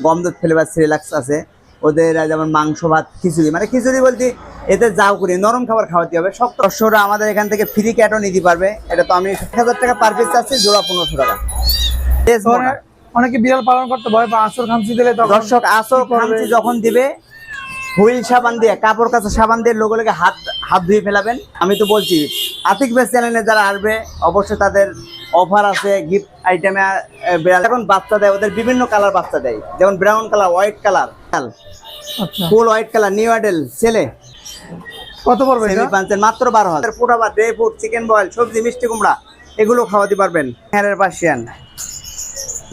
গম দুধ ফ্লেভার সিরিলাক্স আছে ওদের, যেমন মাংস ভাত খিচুড়ি, মানে খিচুড়ি বলতে এতে যাও করি নরম খাবার খাওয়াতে হবে। সব দর্শকরা আমাদের এখান থেকে ফ্রি ক্যাটও নিতে পারবে। এটা তো আমি 1000 টাকা পার পিস চাচ্ছি, জোড়া 1500 টাকা। অনেকে বিড়াল পালন করতে ভয় পায়, আসর খামচি দিলে দর্শক আসর খামচি যখন দিবে হুইল সাবান দিয়ে, কাপড় কাচা সাবান দিয়ে লোকে লোকে হাত ধুয়ে ফেলাবেন। আমি তো বলছি আতিক ভাই চ্যানেলে যারা আসবে অবশ্যই তাদের অফার আছে, গিফট আইটেমে বিড়াল এখন বাচ্চা দেয়, ওদের বিভিন্ন কালার বাচ্চা দেয়, যেমন ব্রাউন কালার, হোয়াইট কালার, ফুল হোয়াইট কালার, নিউ অ্যাডেল ছেলে। কত পড়বে এটা? মাত্র 12,000। পোটাবা, ড্রাই ফ্রুট, চিকেন বয়েল, সবজি, মিষ্টি কুমড়া এগুলো খাওয়াতে পারবেন। হেয়ারের পার্সিয়ান,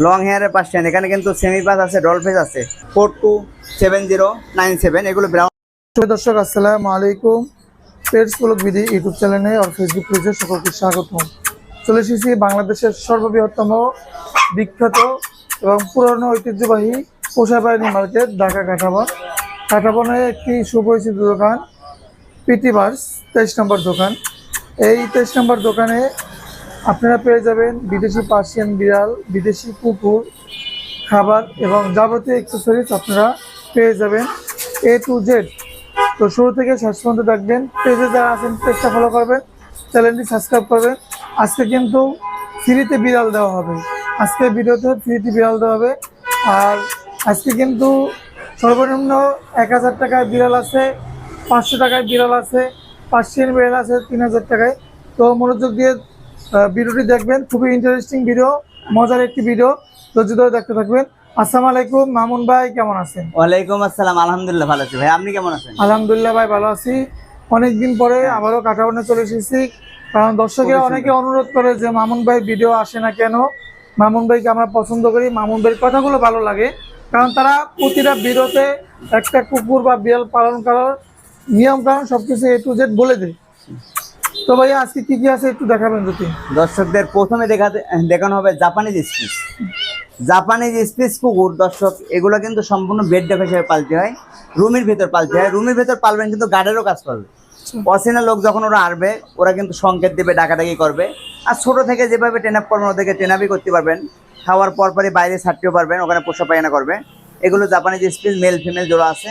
লং হেয়ারের পার্সিয়ান, এখানে কিন্তু সেমি পাস আছে, ডলফেজ আছে। 427097 এগুলো ব্রাউন। দর্শক আসসালামু আলাইকুম, পেটস ব্লগ বিডি ইউটিউব চ্যানেলে আর ফেসবুক পেজে সকলকে স্বাগতম। চলে এসেছি বাংলাদেশের সর্ববৃহত্তম, বিখ্যাত এবং পুরনো ঐতিহ্যবাহী পোষা প্রাণী মার্কেট ঢাকা কাঁটাবন। কাঁটাবনে একটি সুপরিচিত দোকান পিটি বার্স, 23 নম্বর দোকান। এই 23 নম্বর দোকানে আপনারা পেয়ে যাবেন বিদেশি পার্সিয়ান বিড়াল, বিদেশি কুকুর, খাবার এবং যাবতীয় অ্যাক্সেসরিজ আপনারা পেয়ে যাবেন A to Z। তো শুরু থেকে শেষ পর্যন্ত দেখবেন। পেজে যারা আছেন পেজটা ফলো করবেন, চ্যানেলটি সাবস্ক্রাইব করবেন। আজকে কিন্তু ফ্রিতে বিড়াল দেওয়া হবে, আজকে ভিডিওতে ফ্রিতে বিড়াল দেওয়া হবে। আর আজকে কিন্তু সর্বনিম্ন 1000 টাকায় বিড়াল আছে, 500 টাকায় বিড়াল আছে, পার্সিয়ান বিড়াল আছে 3000 টাকায়। তো মনোযোগ দিয়ে ভিডিওটি দেখবেন, খুবই ইন্টারেস্টিং ভিডিও, মজার একটি ভিডিও, ধৈর্য ধরে দেখতে থাকবেন। আসসালামু আলাইকুম মামুন ভাই, কেমন আছেন? ওয়ালাইকুম আসসালাম, আলহামদুলিল্লাহ ভালো আছি ভাই, আপনি কেমন আছেন? আলহামদুলিল্লাহ ভাই ভালো আছি। অনেকদিন পরে আবারও কাঁটাবনে চলে এসেছি, কারণ দর্শকেরা অনেকে অনুরোধ করে যে মামুন ভাই ভিডিও আসে না কেন। মামুন ভাইকে আমরা পছন্দ করি, মামুন ভাইয়ের কথাগুলো ভালো লাগে, কারণ তারা প্রতিটা ভিডিওতে একটা কুকুর বা বিড়াল পালন করার নিয়ম কারণ সবকিছু A to Z বলে দেয়। তো ভাইয়া আজকে কি কি আছে একটু দেখাবেন যদি। দর্শকদের প্রথমে দেখানো হবে জাপানিজ স্পিচ। জাপানিজ স্পিচ কুকুর দর্শক, এগুলো কিন্তু সম্পূর্ণ বেড ডগ হিসেবে পালতে হয়, রুমের ভিতর পালতে হয়। রুমের ভিতর পালবেন কিন্তু গার্ডেরও কাজ করবে। অচেনা লোক যখন ওরা আসবে ওরা কিন্তু সংকেত দেবে, ডাকাডাকি করবে। আর ছোট থেকে যেভাবে ট্রেন আপ করবেন ওদেরকে ট্রেন আপই করতে পারবেন। খাওয়ার পরপরই বাইরে ছাড়তেও পারবেন, ওখানে পোষা পায়না করবে। এগুলো জাপানিজ স্পিচ, মেল ফিমেল জোড়া আছে।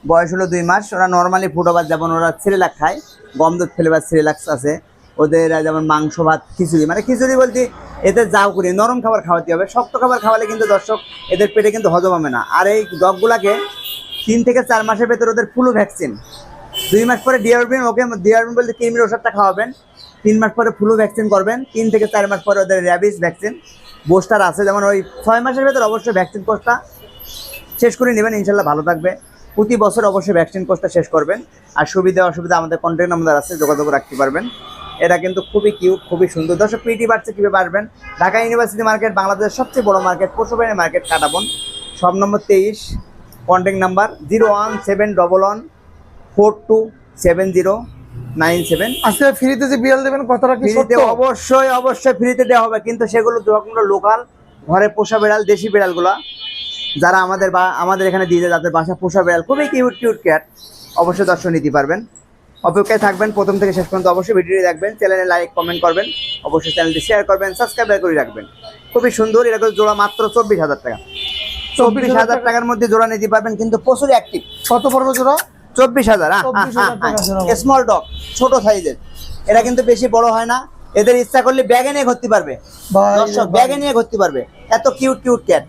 বয়স হলো 2 মাস। ওরা নর্মালি ফুটওভার, যেমন ওরা সিরিলাক খায়, গম দুধ ফ্লেভার সিরিলাক্স আছে ওদের, যেমন মাংস ভাত খিচুড়ি, মানে খিচুড়ি বলতে এতে যাও করি নরম খাবার খাওয়াতে হবে। শক্ত খাবার খাওয়ালে কিন্তু দর্শক এদের পেটে কিন্তু হজম হবে না। আর এই ডগগুলাকে 3 থেকে 4 মাসের ভেতরে ওদের ফ্লু ভ্যাকসিন, 2 মাস পরে ডিআরবিন, ওকে ডিআরবিন বলতে কৃমির ওষুধটা খাওয়াবেন, 3 মাস পরে ফ্লু ভ্যাকসিন করবেন, 3 থেকে 4 মাস পরে ওদের র্যাবিস ভ্যাকসিন বুস্টার আছে। যেমন ওই 6 মাসের ভেতরে অবশ্যই ভ্যাকসিন কোর্সটা শেষ করে নেবেন, ইনশাল্লাহ ভালো থাকবে। প্রতি বছর অবশ্যই ভ্যাকসিন কোর্সটা শেষ করবেন। আর সুবিধা অসুবিধা আমাদের কন্ট্যাক্ট নাম্বার আছে, যোগাযোগ রাখতে পারবেন। এটা কিন্তু খুবই কিউট, খুবই সুন্দর। দর্শক পিটি বার্সে কীভাবে আসবেন, ঢাকা ইউনিভার্সিটি মার্কেট, বাংলাদেশের সবচেয়ে বড় মার্কেট, পশু প্রাণী মার্কেট কাঁটাবন, সব নম্বর 23, কন্ট্যাক্ট নাম্বার 01711427097। আজকে ফ্রিতে যে বিড়াল দেবেন কতটা কি সত্য? অবশ্যই অবশ্যই ফ্রিতে দেওয়া হবে, কিন্তু সেগুলো যখন লোকাল ঘরে পোষা বিড়াল, দেশি বিড়ালগুলো যারা আমাদের এখানে দিয়ে যায়, যাদের বাসা পোষা বিড়াল, খুবই কিউট কিউট ক্যাট, অবশ্যই দর্শক নিতে পারবেন। অপেক্ষায় থাকবেন প্রথম থেকে শেষ পর্যন্ত। অবশ্যই ভিডিওটি দেখবেন, চ্যানেলে লাইক কমেন্ট করবেন, অবশ্যই চ্যানেলটি শেয়ার করবেন, সাবস্ক্রাইব করে রাখবেন। খুবই সুন্দর। এরকম জোড়া মাত্র 24,000 টাকা। 24,000 টাকার মধ্যে জোড়া নিতে পারবেন, কিন্তু প্রচুর অ্যাক্টিভ। কত পড়বে জোড়া? 24,000। স্মল ডগ, ছোট সাইজের, এরা কিন্তু বেশি বড় হয় না। এদের ইচ্ছা করলে ব্যাগে নিয়ে ঘুরতে পারবে দর্শক, ব্যাগে নিয়ে ঘুরতে পারবে, এত কিউট কিউট ক্যাট।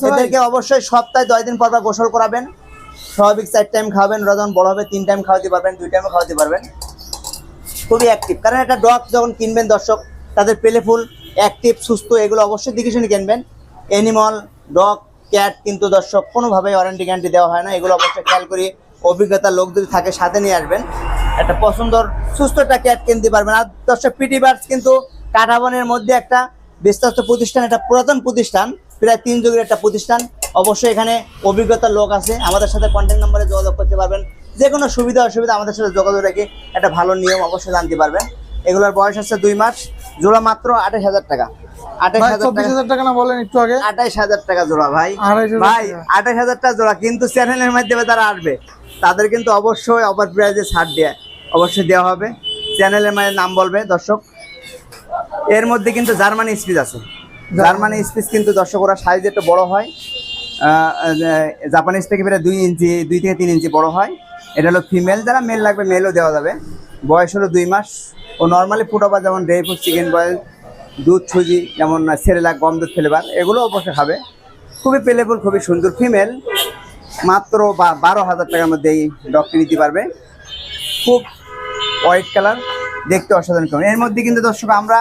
এদেরকে অবশ্যই সপ্তাহে 10 দিন পর গোসল করাবেন, স্বাভাবিক 4 টাইম খাওয়াবেন। ওরা যখন বড় হবে 3 টাইম খাওয়াতে পারবেন, 2 টাইমও খাওয়াতে পারবেন। খুবই অ্যাক্টিভ, কারণ একটা ডগ যখন কিনবেন দর্শক, তাদের প্লেফুল, অ্যাক্টিভ, সুস্থ, এগুলো অবশ্যই দেখে শুনে কিনবেন। অ্যানিমাল, ডগ, ক্যাট কিন্তু দর্শক কোনোভাবেই ওয়ারেন্টি গ্যারান্টি দেওয়া হয় না, এগুলো অবশ্যই খেয়াল করি। অভিজ্ঞতার লোক যদি থাকে সাথে নিয়ে আসবেন, একটা পছন্দর সুস্থ একটা ক্যাট কিনতে পারবেন। আর দর্শক পিটি বার্স কিন্তু কাঁটাবনের মধ্যে একটা বিশ্বস্ত প্রতিষ্ঠান, একটা পুরাতন প্রতিষ্ঠান, প্রায় 3 যুগের একটা প্রতিষ্ঠান। অবশ্যই এখানে অভিজ্ঞতার লোক আছে, আমাদের সাথে কন্ট্যাক্ট নাম্বারে যোগাযোগ করতে পারবেন। যে কোনো সুবিধা অসুবিধা আমাদের সাথে যোগাযোগ রেখে একটা ভালো নিয়ম অবশ্যই জানতে পারবেন। এগুলোর বয়স হচ্ছে 2 মাস। জোড়া মাত্র 28,000 টাকা। 28,000 টাকা না বলেন একটু আগে? 28,000 টাকা জোড়া ভাই। ভাই 28,000 টাকা জোড়া, কিন্তু চ্যানেলের মাধ্যমে তারা আসবে তাদের কিন্তু অবশ্যই অফার প্রাইজে ছাড় অবশ্যই দেওয়া হবে। চ্যানেলের মানে নাম বলবে দর্শক। এর মধ্যে কিন্তু জার্মানি স্পিচ আছে। জার্মানি স্পিচ কিন্তু দর্শক ওরা সাইজ একটু বড় হয়, জাপানিজ থেকে বেড়ে 2 থেকে 3 ইঞ্চি বড় হয়। এটা হলো ফিমেল, যারা মেল লাগবে মেলও দেওয়া যাবে। বয়স হলো 2 মাস। ও নর্মালি ফুটাবার যেমন ড্রাই ফ্রুট, চিকেন বয়েল, দুধ সুজি, যেমন সেরেলাক, গম দুধ ফ্লেভার, এগুলো অবশ্যই খাবে। খুবই পেলেবল, খুবই সুন্দর ফিমেল। মাত্র 12,000 টাকার মধ্যে এই ডগটি নিতে পারবে। খুব হোয়াইট কালার, দেখতে অসাধারণ কেমন। এর মধ্যে কিন্তু দর্শক আমরা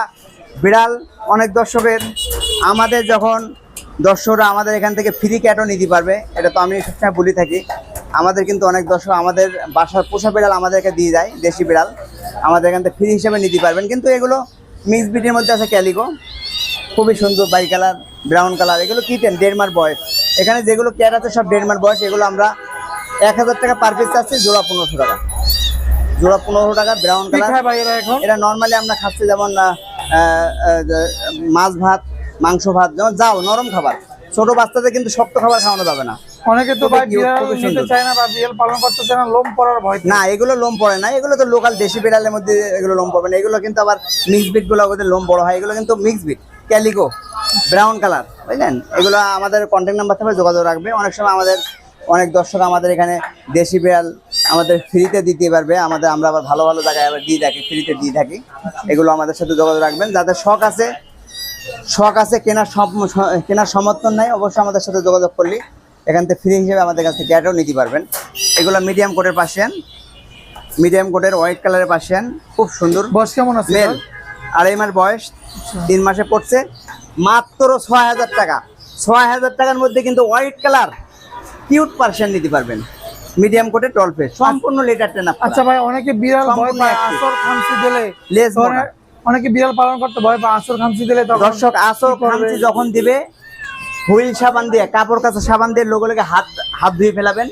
বিড়াল, অনেক দর্শকের আমাদের যখন দর্শকরা আমাদের এখান থেকে ফ্রি ক্যাটও নিতে পারবে, এটা তো আমি সবসময় বলি থাকি। আমাদের কিন্তু অনেক দর্শক আমাদের বাসার পোষা বিড়াল আমাদেরকে দিয়ে যায়, দেশি বিড়াল আমাদের এখান থেকে ফ্রি হিসেবে নিতে পারবেন। কিন্তু এগুলো মিক্স ব্রিডের মধ্যে আছে ক্যালিকো, খুবই সুন্দর বাই কালার, ব্রাউন কালার। এগুলো কিটেন, 1.5 মাস বয়স। এখানে যেগুলো ক্যাট আছে সব 1.5 মাস বয়স। এগুলো আমরা 1000 টাকা পার পিস চাচ্ছি, জোড়া 1500 টাকা। জোড়া 1500 টাকা, ব্রাউন কি কালার। খায় ভাই এরা এখন? এটা নর্মালি আমরা খাচ্ছি যেমন মাছ ভাত, মাংস ভাত, যেমন যাও নরম খাবার। ছোট বাচ্চাদের কিন্তু শক্ত খাবার খাওয়ানো যাবে না। অনেকে তো খুবই ভাই cute, বিড়াল খুবই নিতে সুন্দর। চায় না বা বিড়াল পালন করতে চায় না, লোম পড়ার ভয়। না, এগুলো লোম পড়ে না, এগুলো তো লোকাল দেশি বিড়ালের মধ্যে এগুলো লোম পড়বে না। এগুলো কিন্তু আবার মিক্স বিট গুলো, ওদের লোম বড় হয়। এগুলো কিন্তু mix bit calico, brown colour, বুঝলেন? এগুলো আমাদের কন্ট্যাক্ট নাম্বার থেকে যোগাযোগ রাখবে। অনেক সময় আমাদের অনেক দর্শক আমাদের এখানে দেশি বিড়াল আমাদের ফ্রিতে দিতে পারবে। আমরা আবার ভালো ভালো জায়গায় আবার দিয়ে থাকি, ফ্রিতে দিয়ে থাকি। এগুলো আমাদের সাথে যোগাযোগ রাখবেন। যাদের শখ আছে কেনার সমর্থন নাই, অবশ্যই আমাদের সাথে যোগাযোগ করলে এখান থেকে ফ্রি হিসেবে আমাদের কাছ থেকে ক্যাটও নিতে পারবেন। এগুলো মিডিয়াম কোটের পার্সিয়ান, মিডিয়াম কোটের হোয়াইট কালারের পার্সিয়ান, খুব সুন্দর। বয়স কেমন আছে? মেল, 2.5 মাস বয়স, 3 মাসে পড়ছে। মাত্র 6,000 টাকা। 6,000 টাকার মধ্যে কিন্তু হোয়াইট কালার কিউট পার্সিয়ান নিতে পারবেন। মিডিয়াম কোটের টল ফেস, সম্পূর্ণ লেটার টেন। আচ্ছা ভাই, অনেকে বিড়াল ভয় সম্পূর্ণ পায় active। আসর খামচি দিলে, লেজ ধরেন মোটা। অনেকে বিড়াল পালন করতে ভয় পায় আসর খামচি দিলে, তখন দর্শক আসর কি করবে? খামচি যখন দিবে, হুইল সাবান দিয়ে, কাপড় কাচা সাবান দিয়ে লোকে হাত ধুয়ে ফেলাবেন।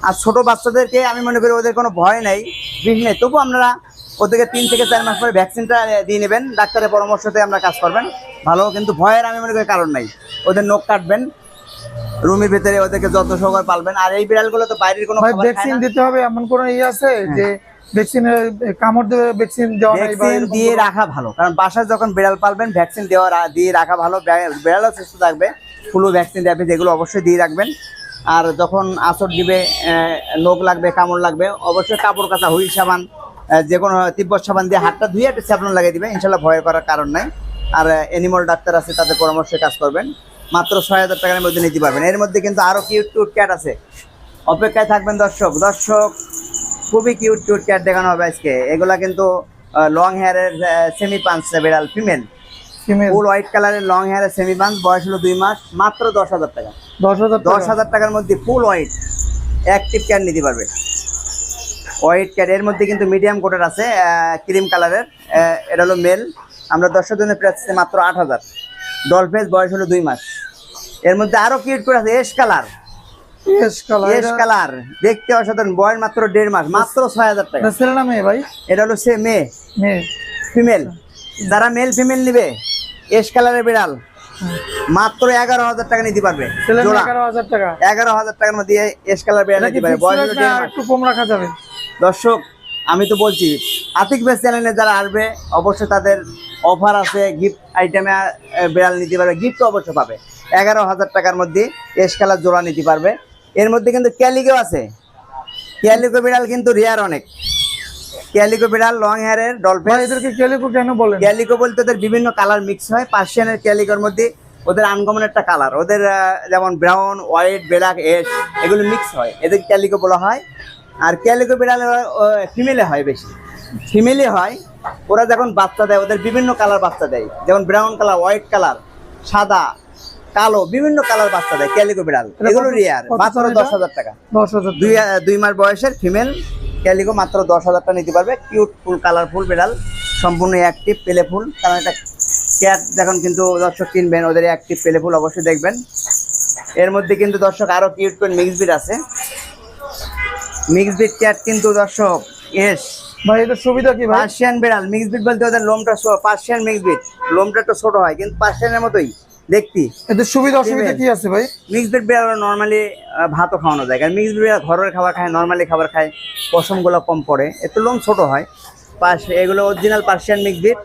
আর ছোট বাচ্চাদেরকে আমি মনে করি ওদের কোনো ভয় নাই, বিষ নেই, তবু আপনারা ওদেরকে 3 থেকে 4 মাস পরে ভ্যাকসিনটা দিয়ে নেবেন। ডাক্তারের পরামর্শতে আমরা কাজ করবেন ভালো। কিন্তু ভয়ের আমি মনে করি কারণ নাই। ওদের নখ কাটবেন, রুমের ভেতরে ওদেরকে যত্ন সহকারে পালবেন। আর এই বিড়ালগুলো তো বাইরের কোনো ভাই খাবার খায় ভ্যাকসিন না। দিতে হবে এমন কোনো আছে যে ভ্যাকসিনের কামড় দেবে, ভ্যাকসিন দেওয়া নাই বা ভ্যাকসিন এরকম দিয়ে কোনো? রাখা ভালো, কারণ বাসায় যখন বিড়াল পালবেন ভ্যাকসিন দিয়ে রাখা ভালো। বিড়ালও সুস্থ থাকবে। ফুলও ভ্যাকসিন দেবে, যেগুলো অবশ্যই দিয়ে রাখবেন। আর যখন আঁচড় দিবে, নখ লাগবে, কামড় লাগবে, অবশ্যই কাপড় কাচা, হুইল সাবান, যে কোনো তিব্বত সাবান দিয়ে হাতটা ধুয়ে একটা স্যাপলন লাগিয়ে দিবে। ইনশাল্লাহ ভয়ের করার কারণ নাই। আর অ্যানিমাল ডাক্তার আছে, তাদের পরামর্শে কাজ করবেন। মাত্র 6,000 টাকার মধ্যে নিতে পারবেন। এর মধ্যে কিন্তু আরও কিউট ক্যাট আছে, অপেক্ষায় থাকবেন দর্শক। খুবই কিউট ক্যাট দেখানো হবে আজকে। এগুলা কিন্তু লং হেয়ারের সেমি পাঞ্চ বিড়াল, ফিমেল, ফিমেল। ফুল হোয়াইট কালারের লং হেয়ারের সেমি পাঞ্চ। বয়স হলো 2 মাস। মাত্র 10,000 টাকা। 10,000 টাকা। 10,000 টাকার মধ্যে ফুল হোয়াইট অ্যাক্টিভ ক্যাট নিতে পারবে। হোয়াইট ক্যাট এর মধ্যে কিন্তু মিডিয়াম কোটের আছে, ক্রিম কালারের। এটা হলো মেল। আমরা 10 জনের প্রাইস মাত্র 8,000। ডল ফেস, বয়স হলো 2 মাস। এর মধ্যে আরো কিউট করে আছে এস কালার, দেখতে অসাধারণ। বয়স মাত্র 1.5 মাস। মাত্র 6,000 টাকা। ছেলে না মেয়ে ভাই? এটা হলো মেয়ে, মেয়ে, ফিমেল। যারা মেল ফিমেল নিবে এস কালারের বিড়াল মাত্র 11,000 টাকা নিতে পারবে। ছেলে মেয়ে জোড়া 11,000 টাকা। 11,000 টাকার মধ্যে এস কালার বিড়াল নিতে পারবে। বয়স হলো 1.5 মাস। একটু কম রাখা যাবে? দর্শক আমি তো বলছি, আতিক বেস চ্যানেলে যারা আসবে অবশ্যই তাদের অফার আছে, গিফট আইটেমে বিড়াল নিতে পারবে, গিফট অবশ্যই পাবে। 11,000 টাকার মধ্যে এস কালার জোড়া নিতে পারবে। এর মধ্যে কিন্তু ক্যালিকো আছে। ক্যালিকো বিড়াল কিন্তু রেয়ার অনেক। ক্যালিকো বিড়াল লং হেয়ারের, ভাই ডলফিন। এদেরকে ক্যালিকো কেন বলেন? ক্যালিকো বলতে ওদের বিভিন্ন কালার মিক্স হয়। পার্সিয়ানের ক্যালিকোর মধ্যে ওদের আনকমন একটা কালার, ওদের যেমন ব্রাউন, হোয়াইট, ব্ল্যাক, এস, এগুলো মিক্স হয়, এদের ক্যালিকো বলা হয়। আর ক্যালিকো বিড়াল ফিমেলে হয়, বেশি ফিমেলে হয়। ওরা যখন বাচ্চা দেয় ওদের বিভিন্ন কালার বাচ্চা দেয়, যেমন ব্রাউন কালার, হোয়াইট কালার, সাদা, কালো, বিভিন্ন কালার বাচ্চা দেয় ক্যালিকো বিড়াল। এগুলো রিয়ার। মাত্র 10,000 টাকা। 10,000। 2 মাস বয়সের ফিমেল ক্যালিকো মাত্র 10,000 টাকা নিতে পারবে। কিউট ফুল কালারফুল বিড়াল, সম্পূর্ণ অ্যাক্টিভ পেলেফুল। কারণ এটা ক্যাট যখন কিন্তু দর্শক কিনবেন ওদের অ্যাক্টিভ পেলেফুল অবশ্যই দেখবেন। এর মধ্যে কিন্তু দর্শক আরো কিউট করে মিক্স ব্রিড আছে। মিক্স ব্রিড ক্যাট কিন্তু দর্শক এস ভাই এটার সুবিধা কি ভাই? পার্সিয়ান বিড়াল। মিক্স ব্রিড বলতে ওদের লোমটা পার্সিয়ান মিক্স ব্রিড, লোমটা একটু ছোট হয় কিন্তু পার্সিয়ানের মতোই দেখতি। এদের সুবিধা অসুবিধা কি আছে ভাই? মিক্স ব্রিড বিড়াল নর্মালি ভাতও খাওয়ানো যায়, কারণ মিক্স ব্রিড ঘরের খাবার খায়, নর্মালি খাবার খায়, পশমগুলো কম পড়ে, একটু লোম ছোট হয়। এগুলো অরিজিনাল পার্সিয়ান মিক্স ব্রিড।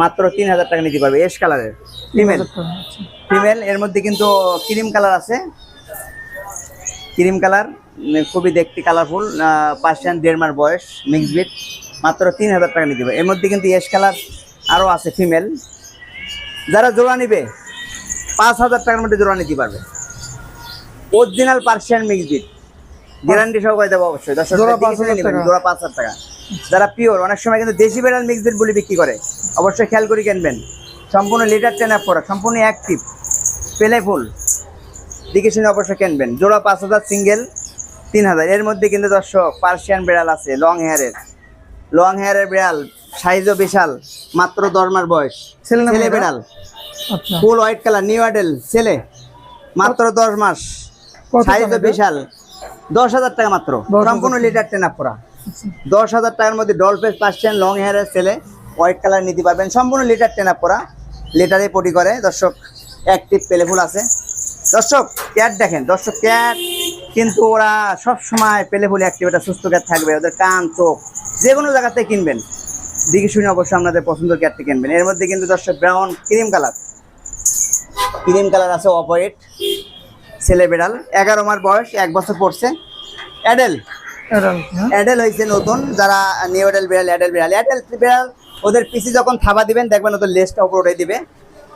মাত্র 3,000 টাকা নিতে পারবে। এস কালারের ফিমেল। এর মধ্যে কিন্তু ক্রিম কালার আছে, ক্রিম কালার, খুবই দেখতে কালারফুল, পার্সিয়ান 1.5 মাস বয়স, মিক্স বিট, মাত্র 3000 টাকা নিতে হবে। এর মধ্যে কিন্তু এস কালার আরও আছে ফিমেল, যারা জোড়া নিবে 5000 টাকার মধ্যে জোড়া নিতে পারবে। Original Persian mix bit, guarantee সহকারে দেবো অবশ্যই। দর্শক জোড়া দেখে শুনে 5000 নেবেন, টাকা। জোড়া 5000 টাকা। যারা পিওর, অনেক সময় কিন্তু দেশি বেড়াল মিক্স বিট বলে বিক্রি করে, অবশ্যই খেয়াল করে কিনবেন। সম্পূর্ণ লিটার টেন আপ করা, সম্পূর্ণ অ্যাক্টিভ, পেলে ফুল, দেখে শুনে অবশ্যই কিনবেন। জোড়া 5000, সিঙ্গেল 3000। এর মধ্যে কিন্তু দর্শক পার্সিয়ান বিড়াল আছে, লং হেয়ারের বিড়াল, সাইজও বিশাল, মাত্র 10 মাস বয়স, ছেলে না মেয়ে? বিড়াল, আচ্ছা, ফুল হোয়াইট কালার, নিউ অ্যাডেল, ছেলে, মাত্র 10 মাস, কত সাইজও দাম এটা? বিশাল, 10,000 টাকা মাত্র, 10,000 সম্পূর্ণ লিটার টেন আপ করা। 10,000 টাকার মধ্যে ডলফেস পার্সিয়ান লং হেয়ারের ছেলে, হোয়াইট কালার নিতে পারবেন, সম্পূর্ণ লিটার টেন আপ করা, লিটারে পটি করে। দর্শক অ্যাক্টিভ পেলেফুল আছে। দর্শক ক্যাট দেখেন, দর্শক ক্যাট কিন্তু ওরা সব সময় পেলেফুল অ্যাক্টিভ, এটা সুস্থ ক্যাট থাকবে, ওদের কান চোখ যে কোনো জায়গাতে কিনবেন, দেখে শুনে অবশ্যই আপনাদের পছন্দের ক্যাটটি কিনবেন। এর মধ্যে কিন্তু দর্শক ব্রাউন ক্রিম কালার আছে, অফ হোয়াইট, ছেলে বিড়াল, 11 মাস বয়স, 1 বছর পড়ছে, অ্যাডেল অ্যাডেল হয়েছে নতুন। যারা নিউ অ্যাডেল বিড়াল ওদের পিসি যখন থাবা দিবেন দেখবেন ওদের লেজটা উপর উঠে দিবে,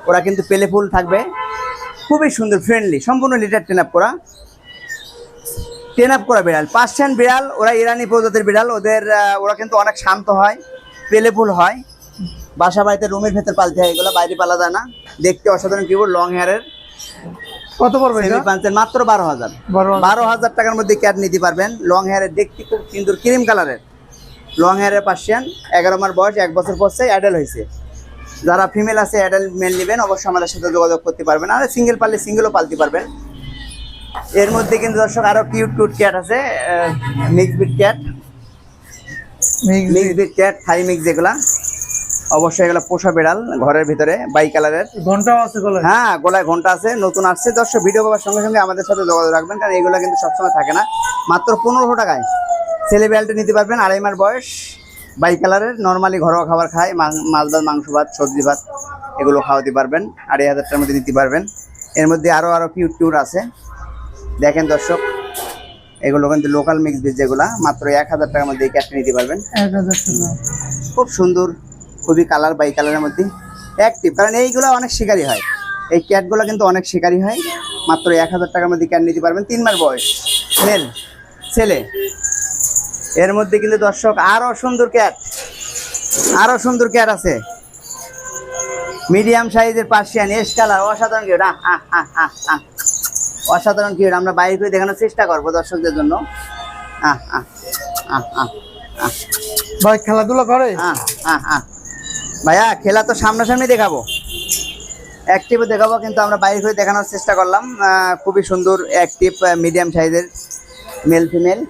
ওরা কিন্তু পেলেফুল থাকবে, খুবই সুন্দর, ফ্রেন্ডলি, সম্পূর্ণ লিটার টেন আপ করা বিড়াল। পার্সিয়ান বিড়াল, ওরা ইরানি প্রজাতির বিড়াল, ওরা কিন্তু অনেক শান্ত হয়, পেলেফুল হয়, বাসা বাড়িতে রুমের ভেতর পালতে হয়, এগুলো বাইরে পালা যায় না, দেখতে অসাধারণ কিউট, লং হেয়ারের, কত পড়বে এটা? সেমি পাঞ্চের, মাত্র 12,000। 12,000 টাকার মধ্যে ক্যাট নিতে পারবেন। লং হেয়ারের, দেখতে খুব সুন্দর ক্রিম কালারের লং হেয়ারের পার্সিয়ান, 11 মাস বয়স, 1 বছর পড়ছে, অ্যাডেল হয়েছে। যারা ফিমেল আছে অ্যাডেল মেল নেবেন, অবশ্যই আমাদের সাথে যোগাযোগ করতে পারবেন, আর সিঙ্গেল পারলে সিঙ্গেলও পালতে পারবেন। এর মধ্যে কিন্তু দর্শক আরও কিউট ক্যাট আছে, মিক্স বিট ক্যাট, থাই মিক্স, যেগুলা অবশ্যই এগুলো পোষা বিড়াল, ঘরের ভিতরে বাই কালারের, ঘন্টাও আছে গলায়? হ্যাঁ গলায় ঘন্টা আছে, নতুন আসছে। দর্শক ভিডিও পাওয়ার সঙ্গে সঙ্গে আমাদের সাথে যোগাযোগ রাখবেন, কারণ এগুলো কিন্তু সবসময় থাকে না। মাত্র 1500 টাকায় ছেলে বিড়ালটা নিতে পারবেন, 2.5 মাস বয়স, বাই কালারের, নর্মালি ঘরোয়া খাবার খায়, মাছ ভাত, মাংস ভাত, সবজি ভাত, এগুলো খাওয়াতে পারবেন, 2,500 টাকার মধ্যে নিতে পারবেন। এর মধ্যে আরও কিউট আছে, দেখেন দর্শক, এগুলো কিন্তু লোকাল মিক্স বীজ, যেগুলা মাত্র 1000 টাকার মধ্যে এই ক্যাটটা নিতে পারবেন। 1000 টাকা। খুব সুন্দর, খুবই কালার, বাই কালারের মধ্যে অ্যাক্টিভ, কারণ এইগুলো অনেক শিকারি হয়, এই ক্যাটগুলো কিন্তু অনেক শিকারি হয়। মাত্র 1000 টাকার মধ্যে ক্যাট নিতে পারবেন, 3 মাস বয়স, মেল, ছেলে। এর মধ্যে কিন্তু দর্শক আরও সুন্দর ক্যাট আছে, মিডিয়াম সাইজের পার্সিয়ান, এস কালার, অসাধারণ কিউট, অসাধারণ কিউট। আমরা বাইরে করে দেখানোর চেষ্টা করবো দর্শকদের জন্য। ভাই খেলাধুলা করে? ভাইয়া খেলা তো সামনাসামনি দেখাবো, অ্যাক্টিভও দেখাবো, কিন্তু আমরা বাইরে করে দেখানোর চেষ্টা করলাম। খুবই সুন্দর অ্যাক্টিভ, মিডিয়াম সাইজের, মেল ফিমেল।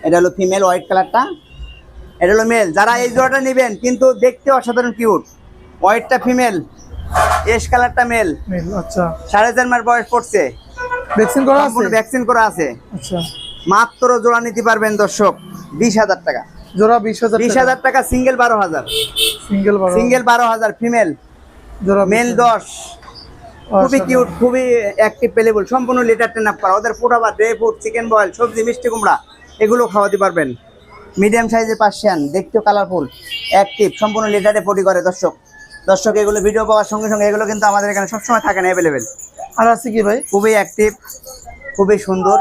এটা হলো ফিমেল, হোয়াইট কালারটা, এটা হলো মেল। যারা এই জোড়াটা নেবেন, কিন্তু দেখতে অসাধারণ কিউট, হোয়াইটটা ফিমেল, এস কালারটা মেল, আচ্ছা। 4.5 মাস বয়স পড়ছে, ভ্যাকসিন করা আছে? সম্পূর্ণ ভ্যাকসিন করা আছে। আচ্ছা, মাত্র জোড়া নিতে পারবেন দর্শক 20,000 টাকা, জোড়া 20,000 টাকা। 20,000 টাকা, সিঙ্গেল 12,000, সিঙ্গেল 12,000, ফিমেল, জোড়া মেল 10। খুবই কিউট, খুবই অ্যাক্টিভ, পেলেবল, সম্পূর্ণ লিটার টেন আপ করা। ওদের পোটা বা ড্রাই ফ্রুট, চিকেন বয়েল, সবজি, মিষ্টি কুমড়া, এগুলো খাওয়াতে পারবেন। মিডিয়াম সাইজের পার্সিয়ান, দেখতেও কালারফুল, অ্যাক্টিভ, সম্পূর্ণ লিটারে পটি করে। দর্শক এগুলো ভিডিও পাওয়ার সঙ্গে সঙ্গে, এগুলো কিন্তু আমাদের এখানে সবসময় থাকে না, অ্যাভেলেবেল। আর আছে কি ভাই? খুবই অ্যাক্টিভ, খুবই সুন্দর।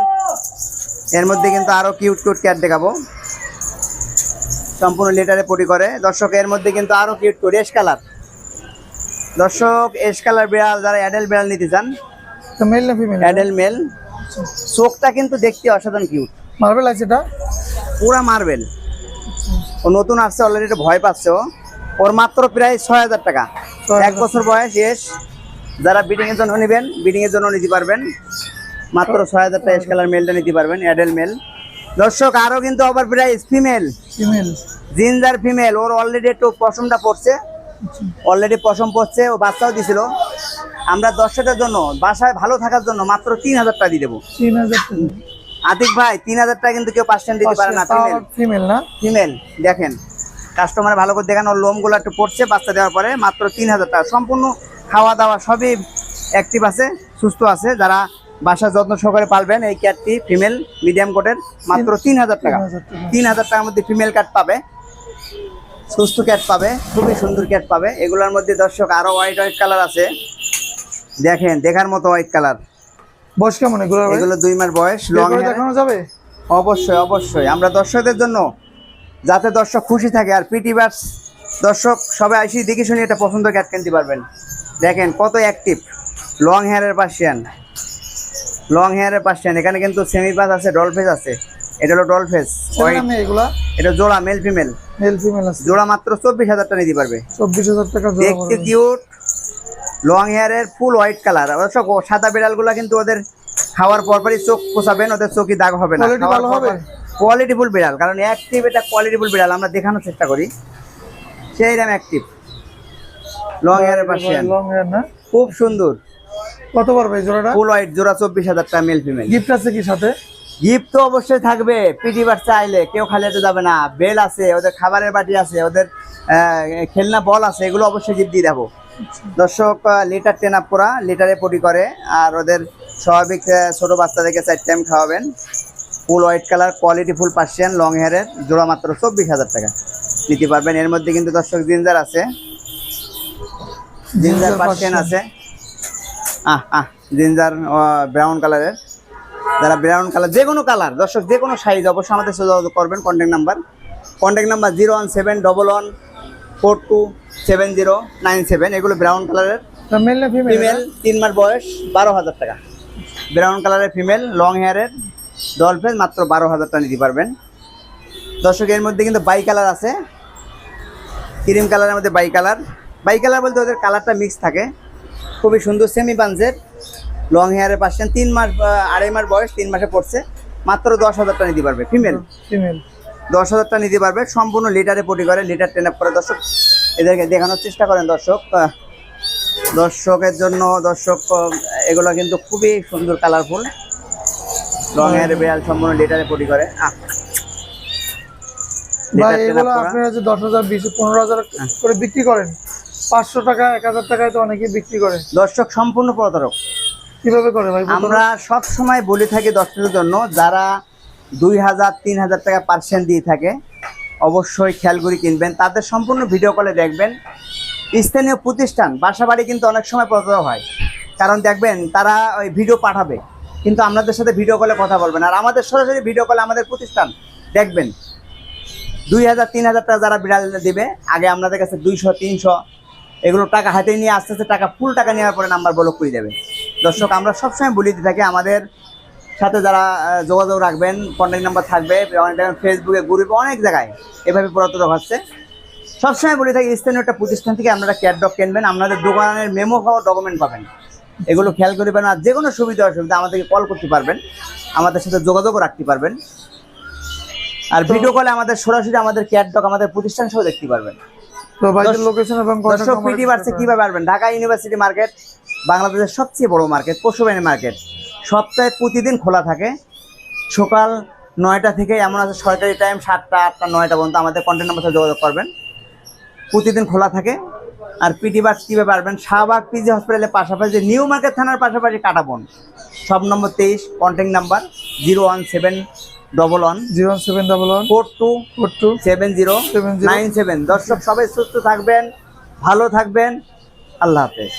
এর মধ্যে কিন্তু আরও কিউট ক্যাট দেখাবো, সম্পূর্ণ লিটারে পটি করে। দর্শক এর মধ্যে কিন্তু আরও কিউট এস কালার, দর্শক এস কালার বিড়াল, যারা অ্যাডেল বিড়াল নিতে চান, মেল না ফিমেল? Adele mail. চোখটা কিন্তু দেখতে অসাধারণ কিউট, মার্বেল আছে এটা? পুরা মার্বেল। ও নতুন আসছে, অলরেডি একটু ভয় পাচ্ছে ওর মাত্র প্রায় 6,000 টাকা, 1 বছর বয়স, এস। যারা বিডিং এর জন্য নেবেন, বিডিং এর জন্য নিতে পারবেন, মাত্র 6,000 টাকা এস কালার মেলটা নিতে পারবেন, অ্যাডেল মেল। দর্শক আরও কিন্তু over price female, ginger female, ওর অলরেডি একটু পশমটা পড়ছে, অলরেডি পশম পড়ছে, ও বাচ্চাও দিছিল। আমরা দর্শকের জন্য, বাসায় ভালো থাকার জন্য মাত্র 3,000 টাকা দিয়ে দেবো। 3,000 টাকা? আতিক ভাই, 3,000 টাকা কিন্তু কেউ পার্সেন্ট দিতে পারে না। ফিমেল না? ফিমেল, দেখেন কাস্টমার ভালো করে দেখান, ওর লোমগুলো একটু পড়ছে, বাচ্চা দেওয়ার পরে মাত্র 3,000 টাকা, সম্পূর্ণ খাওয়া দাওয়া সবই অ্যাক্টিভ আছে, সুস্থ আছে। যারা বাসা যত্ন সহকারে পালবেন। এই ক্যাটটি ফিমেল মিডিয়াম কোটের, মাত্র 3000 টাকা। 3000 টাকার মধ্যে ফিমেল ক্যাট পাবে, সুস্থ ক্যাট পাবে, খুবই সুন্দর ক্যাট পাবে। এগুলোর মধ্যে দর্শক আরো হোয়াইট কালার আছে, দেখেন দেখার মতো হোয়াইট কালার। বয়স কেমন এগুলো? এগুলো 2 মাস বয়স। লং দেখানো যাবে? অবশ্যই অবশ্যই, আমরা দর্শকদের জন্য যাতে দর্শক খুশি থাকে আর পিটি বার্স দর্শক সবাই আসি দেখে শুনে এটা পছন্দ ক্যাট কিনতে পারবেন। দেখেন কত অ্যাক্টিভ, লং হেয়ারের পার্সিয়ান, লং হেয়ারের পার্সিয়ান। এখানে কিন্তু সেমি পাস আছে, ডল ফেস আছে। এটা হলো ডল ফেস, এগুলা এটা জোড়া মেল ফিমেল। মেল ফিমেল আছে, জোড়া মাত্র 24000 টাকা নিতে পারবে। 24000 টাকা জোড়া। দেখতে কিউট, লং হেয়ারের, ফুল হোয়াইট কালার। অবশ্য সাদা বিড়ালগুলো কিন্তু ওদের খাওয়ার পরপরই চোখ পোছাবেন, ওদের চোখই দাগ হবে না। কোয়ালিটিফুল বিড়াল, কারণ অ্যাক্টিভ, এটা কোয়ালিটিফুল বিড়াল। আমরা দেখানোর চেষ্টা করি, সেই রকম অ্যাক্টিভ। লং হেয়ারের পার্সিয়ান, লং হেয়ার না, খুব সুন্দর। কত পড়বে এই জোড়াটা? ফুল হোয়াইট জোড়া 24000 টাকা মেল ফিমেল। গিফট আছে কি সাথে? গিফট তো অবশ্যই থাকবে। পিটি বাচ্চা চাইলে কেউ খালি হাতে যাবে না। বেল আছে, ওদের খাবারের বাটি আছে, ওদের খেলনা বল আছে, এগুলো অবশ্যই গিফট দিয়ে দেবো। দর্শক লিটার 10 আপ করা, লিটারে পটি করে। আর ওদের স্বাভাবিক ছোট বাচ্চাদেরকে 4 টাইম খাওয়াবেন। Full white colour, quality full Persian, long হেয়ারের, জোড়া মাত্র 24000 টাকা নিতে পারবেন। এর মধ্যে কিন্তু দর্শক জিঞ্জার আছে, জিঞ্জার পার্সিয়ান আছে। জিঞ্জার ব্রাউন কালারের, যারা ব্রাউন কালার, যে কোনো কালার দর্শক, যে কোনো সাইজ অবশ্যই আমাদের সাথে যোগাযোগ করবেন। Contact number 01742727097। এগুলো ব্রাউন কালারের, মেল না ফিমেল? ফিমেল, 3 মাস বয়স, 12000 টাকা। ব্রাউন কালারের ফিমেল, লং হেয়ারের, ডল ফেস, মাত্র 12000 টাকা নিতে পারবেন। দর্শক এর মধ্যে কিন্তু বাই কালার আছে, ক্রিম কালারের মধ্যে বাই কালার। বাই কালার বলতে ওদের কালারটা মিক্স থাকে, খুবই সুন্দর। সেমি পাঞ্চের, লং হেয়ারের পার্সেন্ট, 3 মাস 2.5 মাস বয়স, 3 মাসে পড়ছে, মাত্র 10000 টাকা নিতে পারবে। ফিমেল, ফিমেল 10000 টাকা নিতে পারবে। সম্পূর্ণ লিটারে পটি করে, লিটার 10 আপ করে। দর্শক এদেরকে দেখানোর চেষ্টা করেন দর্শক, দর্শকের জন্য। দর্শক এগুলো কিন্তু খুবই সুন্দর, কালারফুল, লং হেয়ারের বিড়াল, সম্পূর্ণ লিটারে পটি করে। ভাই এগুলো আপনারা যে 10000 20 15000 করে বিক্রি করেন, 500 টাকা 1000 টাকায় তো অনেকেই বিক্রি করে। দর্শক সম্পূর্ণ প্রতারক। কিভাবে করে ভাই? আমরা সব সময় বলে থাকি দর্শকদের জন্য, যারা 2000-3000 টাকা পার্সেন্ট দিয়ে থাকে অবশ্যই খেয়াল করে কিনবেন। তাদের সম্পূর্ণ ভিডিও কলে দেখবেন। স্থানীয় প্রতিষ্ঠান, বাসা বাড়ি কিন্তু অনেক সময় প্রতারক হয়, কারণ দেখবেন তারা ওই ভিডিও পাঠাবে কিন্তু আপনাদের সাথে ভিডিও কলে কথা বলবেন। আর আমাদের সরাসরি ভিডিও কলে আমাদের প্রতিষ্ঠান দেখবেন। 2000-3000 টাকা যারা বিড়াল দিবে, আগে আপনাদের কাছে 200-300 এগুলো টাকা হাতে নিয়ে আস্তে আস্তে টাকা, ফুল টাকা নেওয়ার পরে নাম্বার ব্লক করে দেবে। দর্শক আমরা সবসময় বলে দিয়ে থাকি, আমাদের সাথে যারা যোগাযোগ রাখবেন, কন্ট্যাক্ট নাম্বার থাকবে, ফেসবুকে, গ্রুপে, অনেক জায়গায় এভাবে প্রতারক হচ্ছে। সবসময় বলে থাকি স্থানীয় একটা প্রতিষ্ঠান থেকে আপনারা ক্যাট ডগ কিনবেন, আপনাদের দোকানের মেমো খাওয়া ডকুমেন্ট পাবেন। এগুলো খেয়াল করবেন। আর যে কোনো সুবিধা অসুবিধা আমাদেরকে কল করতে পারবেন, আমাদের সাথে যোগাযোগও রাখতে পারবেন। আর ভিডিও কলে আমাদের সরাসরি আমাদের ক্যাট ডগ, আমাদের প্রতিষ্ঠান সহ দেখতে পারবেন। তো ভাইদের লোকেশন এবং দর্শক পিটি বার্সে কিভাবে আসবেন? ঢাকা ইউনিভার্সিটি মার্কেট, বাংলাদেশের সবচেয়ে বড় মার্কেট, পশুবাহিনী মার্কেট। সপ্তাহে প্রতিদিন খোলা থাকে, সকাল 9টা থেকে, এমন আছে সরকারি টাইম 7টা, 8টা, 9টা পর্যন্ত। আমাদের কন্ট্যাক্ট নাম্বার সাথে যোগাযোগ করবেন, প্রতিদিন খোলা থাকে। আর পিটি বার্স কীভাবে আসবেন? শাহবাগ পিজি হসপিটালের পাশাপাশি, নিউ মার্কেট থানার পাশাপাশি, কাটাবন, সব নম্বর 23। Contact number 0171142427097। দর্শক সবাই সুস্থ থাকবেন, ভালো থাকবেন, আল্লাহ হাফেজ।